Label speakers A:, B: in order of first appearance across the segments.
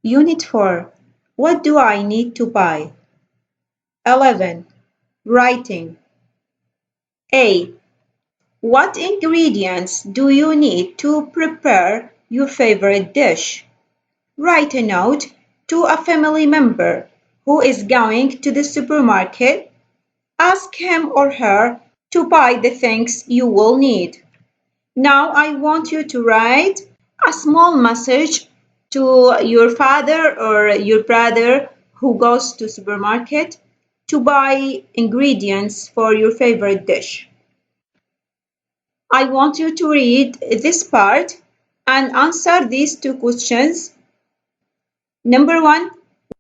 A: Unit 4. What do I need to buy? 11. Writing. A. What ingredients do you need to prepare your favorite dish? Write a note to a family member who is going to the supermarket. Ask him or her to buy the things you will need. Now I want you to write a small message to your father or your brother who goes to supermarket to buy ingredients for your favorite dish. I want you to read this part and answer these two questions. Number 1,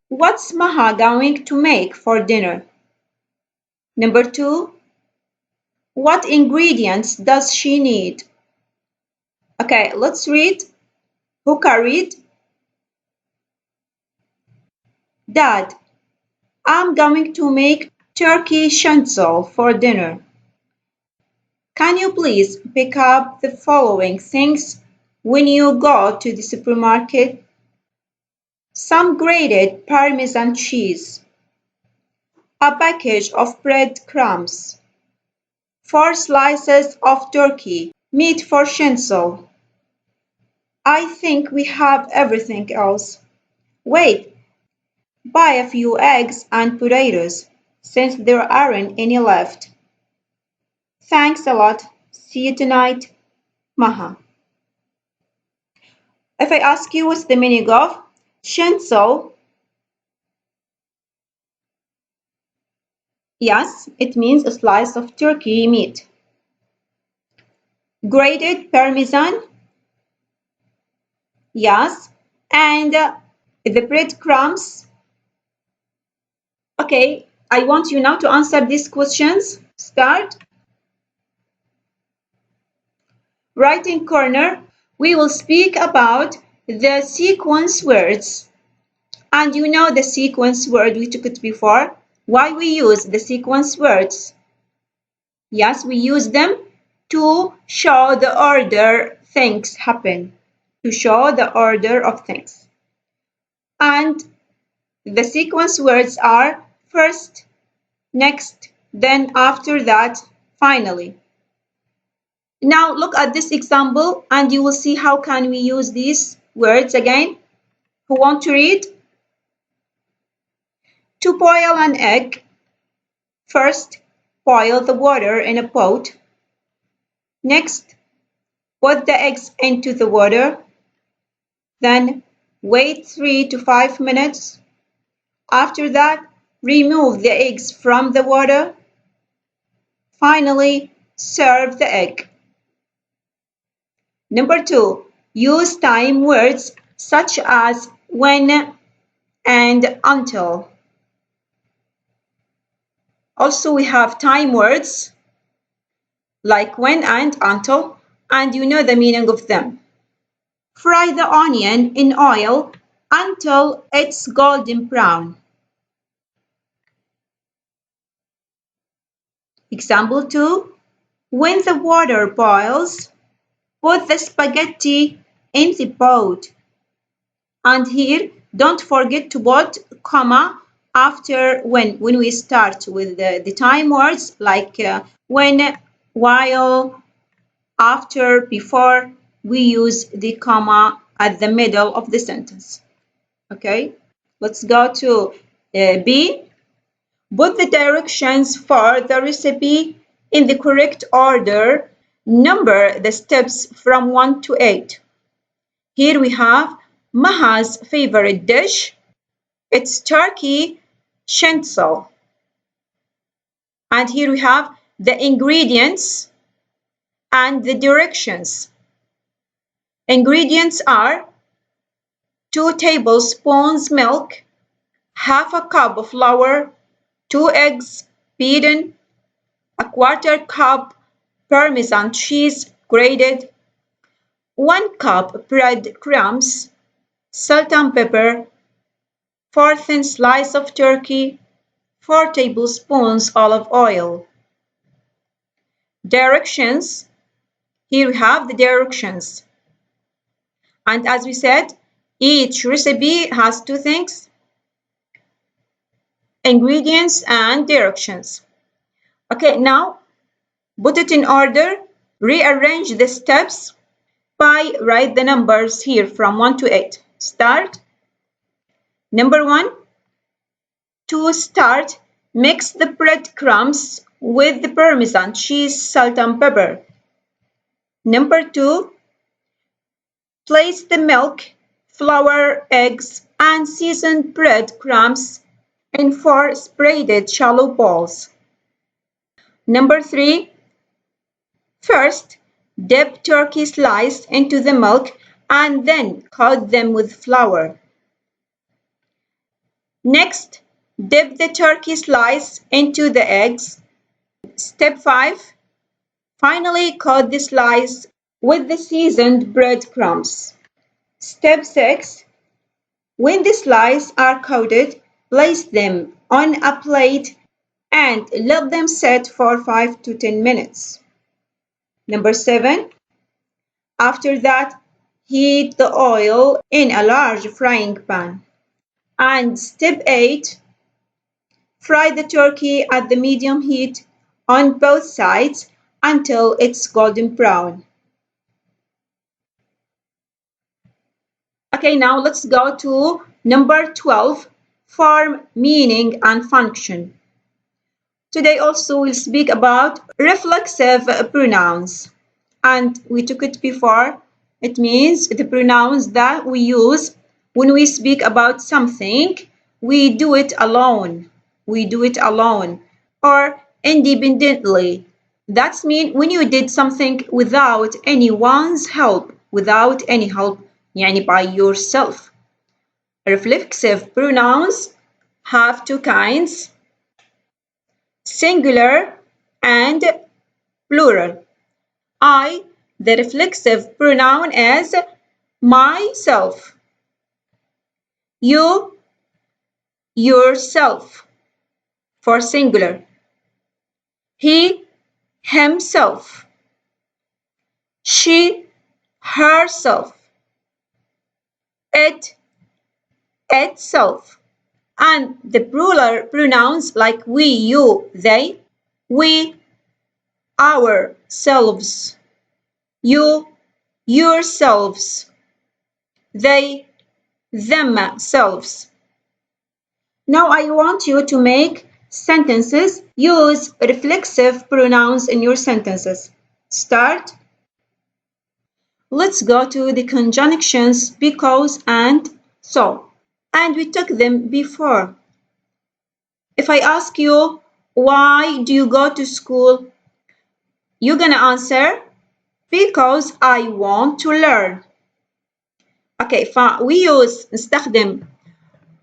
A: what's Maha going to make for dinner? Number 2, what ingredients does she need? Okay, let's read. Who can read? Dad, I'm going to make turkey schnitzel for dinner. Can you please pick up the following things when you go to the supermarket? Some grated Parmesan cheese, a package of breadcrumbs, 4 slices of turkey, meat for schnitzel. I think we have everything else. Wait, buy a few eggs and potatoes, since there aren't any left. Thanks a lot. See you tonight. Maha. If I ask you what's the meaning of schnitzel, yes, it means a slice of turkey meat. Grated Parmesan, yes, and the breadcrumbs. Okay, I want you now to answer these questions. Start. Writing corner, we will speak about the sequence words. And you know the sequence word, we took it before. Why we use the sequence words? Yes, we use them to show the order things happen. To show the order of things. And the sequence words are first, next, then after that, finally. Now look at this example and you will see how can we use these words again. Who want to read? To boil an egg, first boil the water in a pot. Next, put the eggs into the water. Then wait 3 to 5 minutes. After that, remove the eggs from the water. Finally, serve the egg. Number 2, use time words such as when and until. Also, we have time words like when and until, and you know the meaning of them. Fry the onion in oil until it's golden brown. Example 2, when the water boils, put the spaghetti in the pot. And here, don't forget to put comma after when we start with the time words like when, while, after, before, we use the comma at the middle of the sentence. Okay, let's go to B. Put the directions for the recipe in the correct order. Number the steps from 1 to 8. Here we have Maha's favorite dish. It's turkey schnitzel. And here we have the ingredients and the directions. Ingredients are 2 tablespoons milk, half a cup of flour, 2 eggs beaten, a 1/4 cup Parmesan cheese grated, 1 cup breadcrumbs, salt and pepper, 4 thin slices of turkey, 4 tablespoons olive oil. Directions. Here we have the directions. And as we said, Each recipe has two things: ingredients and directions. Okay, now put it in order. Rearrange the steps by write the numbers here from 1 to 8. Start. Number 1. To start, mix the breadcrumbs with the Parmesan cheese, salt and pepper. Number 2. Place the milk, flour, eggs, and seasoned breadcrumbs in 4 spreaded shallow bowls. Number 3. First, dip turkey slice into the milk and then coat them with flour. Next, dip the turkey slice into the eggs. Step 5. Finally, coat the slice with the seasoned breadcrumbs. Step 6. When the slices are coated, place them on a plate and let them set for 5 to 10 minutes. Number 7. After that, heat the oil in a large frying pan. And step 8. Fry the turkey at the medium heat on both sides until it's golden brown. Okay, now let's go to number 12, form, meaning, and function. Today also we'll speak about reflexive pronouns. And we took it before. It means the pronouns that we use when we speak about something. We do it alone. We do it alone or independently. That means when you did something without anyone's help, without any help, يعني by yourself. Reflexive pronouns have two kinds: singular and plural. The reflexive pronoun is myself. You, yourself for singular. He, himself. She, herself. It, itself. And the plural pronouns like we, you, they, we, ourselves, you, yourselves, they, themselves. Now I want you to make sentences. Use reflexive pronouns in your sentences. Start. Let's go to the conjunctions because and so. And we took them before. If I ask you, why do you go to school? You're gonna answer, because I want to learn. Okay, we نستخدم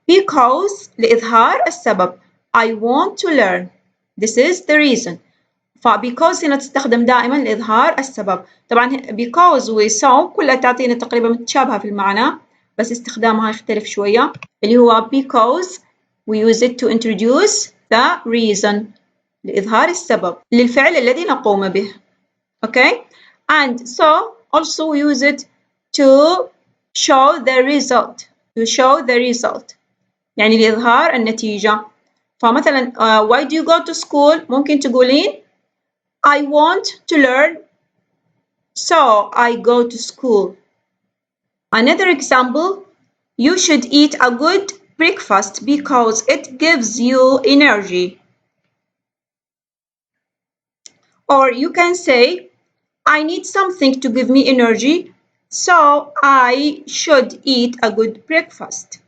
A: because لإظهار السبب. I want to learn. This is the reason. because هنا تستخدم دائما لإظهار السبب. طبعا because و so كلها تعطينا تقريبا متشابهة في المعنى، بس استخدامها يختلف شوية. اللي هو because we use it to introduce the reason لإظهار السبب للفعل الذي نقوم به. Okay? And so also we use it to show the result. To show the result. يعني لإظهار النتيجة. فمثلا why do you go to school؟ ممكن تقولين I want to learn, so I go to school. Another example, you should eat a good breakfast because it gives you energy. Or you can say, I need something to give me energy, so I should eat a good breakfast.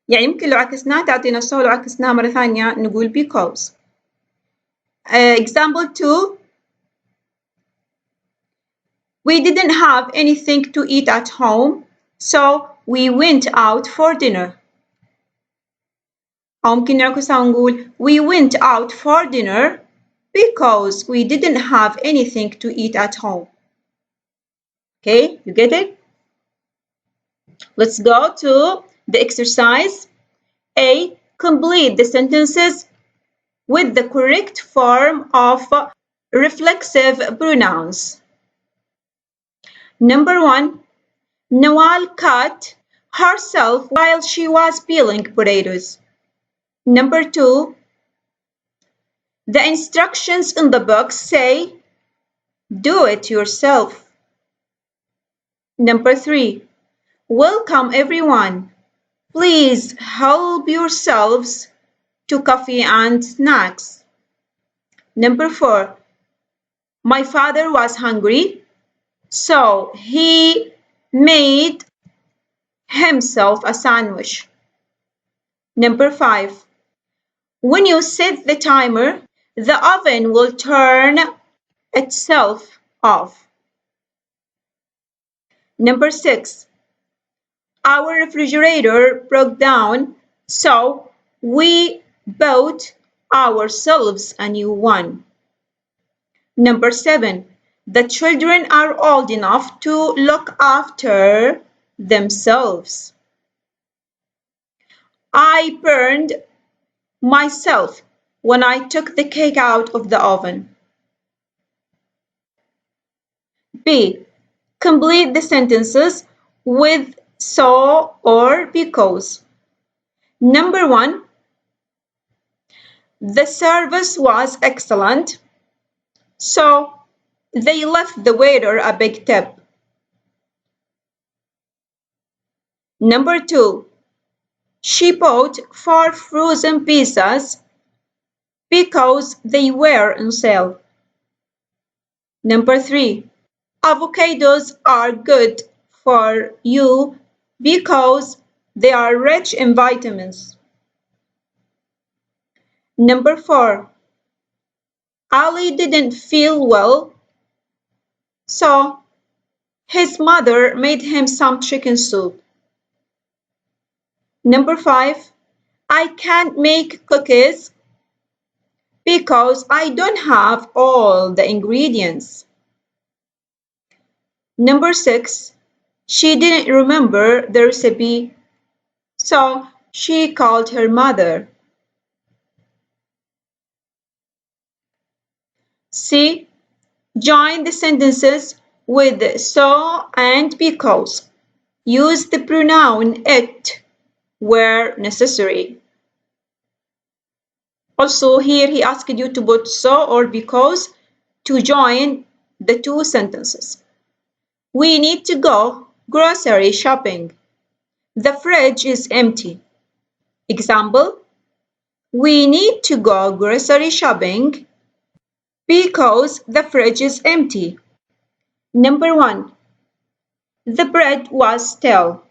A: يعني يمكن لو عكسناها تعطينا so، لو عكسناها مرة ثانية نقول because. Example 2. We didn't have anything to eat at home, so we went out for dinner. أو ممكن نعكسها ونقول we went out for dinner because we didn't have anything to eat at home. Okay, you get it? Let's go to the exercise. A. Complete the sentences with the correct form of reflexive pronouns. Number 1. Nawal cut herself while she was peeling potatoes. Number 2, the instructions in the book say, do it yourself. Number 3, welcome everyone. Please help yourselves to coffee and snacks. Number 4, my father was hungry, so he made himself a sandwich. Number 5, when you set the timer, the oven will turn itself off. Number 6, our refrigerator broke down, so we bought ourselves a new one. Number 7, the children are old enough to look after themselves. I burned myself when I took the cake out of the oven. B. Complete the sentences with so or because. Number 1, the service was excellent, so they left the waiter a big tip. Number 2, she bought 4 frozen pizzas because they were on sale. Number 3, avocados are good for you because they are rich in vitamins. Number 4, Ali didn't feel well, so his mother made him some chicken soup. Number 5, I can't make cookies because I don't have all the ingredients. Number 6, she didn't remember the recipe, so she called her mother. C. Join the sentences with so and because. Use the pronoun it where necessary. Also, here he asked you to put so or because to join the two sentences. We need to go grocery shopping. The fridge is empty. Example, we need to go grocery shopping because the fridge is empty. Number 1, the bread was stale,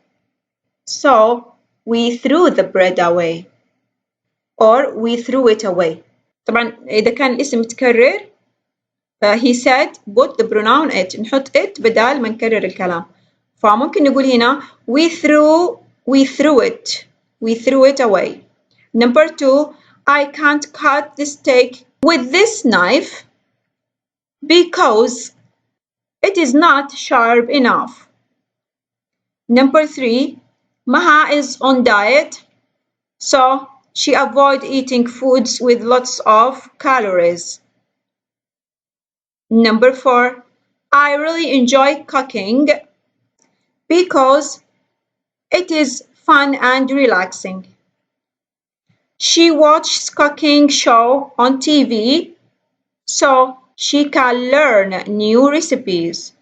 A: so we threw the bread away. Or we threw it away. طبعا إذا كان الاسم متكرر he said put the pronoun it. نحط it بدال ما نكرر الكلام. فممكن نقول هنا we threw it away. Number 2, I can't cut the steak with this knife because it is not sharp enough. Number 3, Maha is on diet, so she avoids eating foods with lots of calories. Number 4, I really enjoy cooking because it is fun and relaxing. She watches cooking show on TV, so she can learn new recipes.